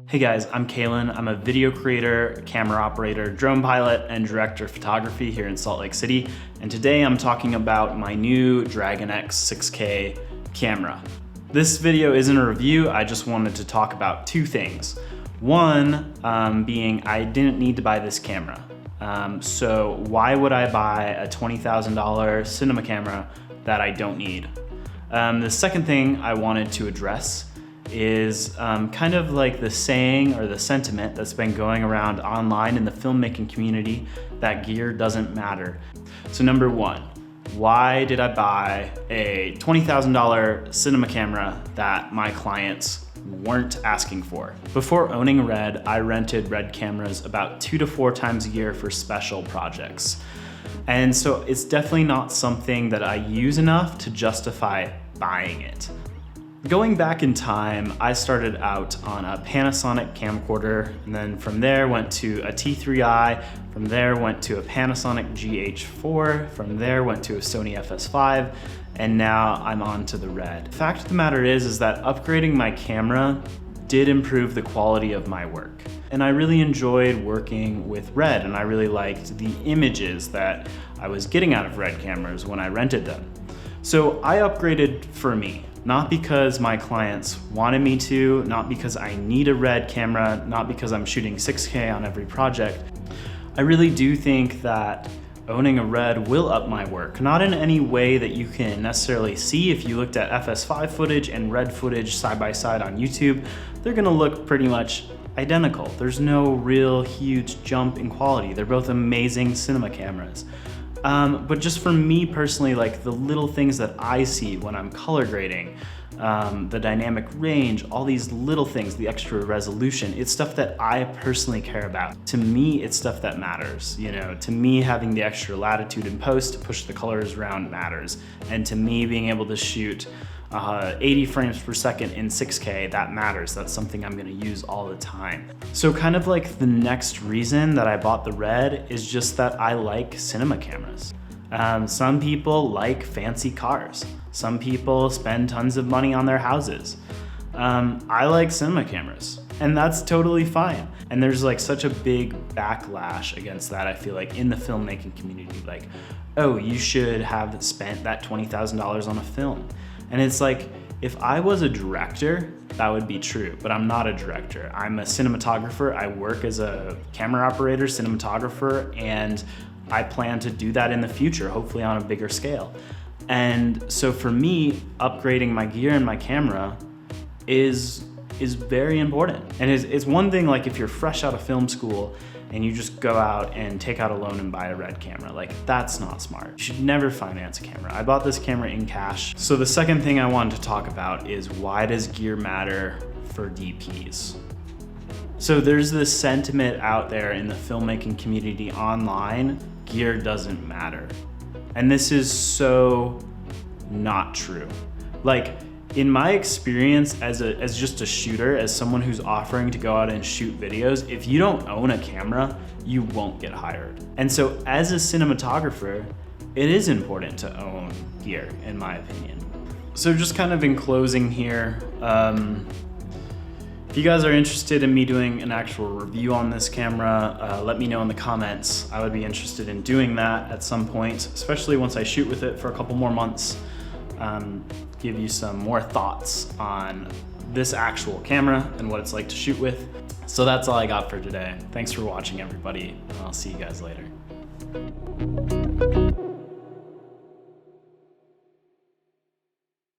Hey guys, I'm Calen. I'm a video creator, camera operator, drone pilot, and director of photography here in Salt Lake City. And today I'm talking about my new Dragon X 6K camera. This video isn't a review, I just wanted to talk about two things. One being I didn't need to buy this camera. So why would I buy a $20,000 cinema camera that I don't need? The second thing I wanted to address is kind of like the saying or the sentiment that's been going around online in the filmmaking community that gear doesn't matter. So number one, why did I buy a $20,000 cinema camera that my clients weren't asking for? Before owning Red, I rented Red cameras about 2 to 4 times a year for special projects. And so it's definitely not something that I use enough to justify buying it. Going back in time, I started out on a Panasonic camcorder, and then from there went to a T3i, from there went to a Panasonic GH4, from there went to a Sony FS-5, and now I'm on to the Red. The fact of the matter is that upgrading my camera did improve the quality of my work. And I really enjoyed working with Red, and I really liked the images that I was getting out of Red cameras when I rented them. So I upgraded for me. Not because my clients wanted me to, not because I need a Red camera, not because I'm shooting 6K on every project. I really do think that owning a Red will up my work, not in any way that you can necessarily see. If you looked at FS5 footage and Red footage side by side on YouTube, they're gonna look pretty much identical. There's no real huge jump in quality. They're both amazing cinema cameras. But just for me personally, like the little things that I see when I'm color grading, the dynamic range, all these little things, the extra resolution, it's stuff that I personally care about. To me, it's stuff that matters. You know, to me, having the extra latitude in post to push the colors around matters. And to me, being able to shoot 80 frames per second in 6K, that matters. That's something I'm gonna use all the time. So kind of like the next reason that I bought the Red is just that I like cinema cameras. Some people like fancy cars. Some people spend tons of money on their houses. I like cinema cameras, and that's totally fine. And there's like such a big backlash against that, I feel like, in the filmmaking community. Like, oh, you should have spent that $20,000 on a film. And it's like, if I was a director, that would be true, but I'm not a director. I'm a cinematographer. I work as a camera operator, cinematographer, and I plan to do that in the future, hopefully on a bigger scale. And so for me, upgrading my gear and my camera is very important. And it's one thing, like if you're fresh out of film school and you just go out and take out a loan and buy a Red camera, like that's not smart. You should never finance a camera. I bought this camera in cash. So the second thing I wanted to talk about is, why does gear matter for DPs? So there's this sentiment out there in the filmmaking community online, gear doesn't matter. And this is so not true. Like, in my experience as just a shooter, as someone who's offering to go out and shoot videos, if you don't own a camera, you won't get hired. And so as a cinematographer, it is important to own gear, in my opinion. So just kind of in closing here, if you guys are interested in me doing an actual review on this camera, let me know in the comments. I would be interested in doing that at some point, especially once I shoot with it for a couple more months. Give you some more thoughts on this actual camera and what it's like to shoot with. So that's all I got for today. Thanks for watching, everybody, and I'll see you guys later.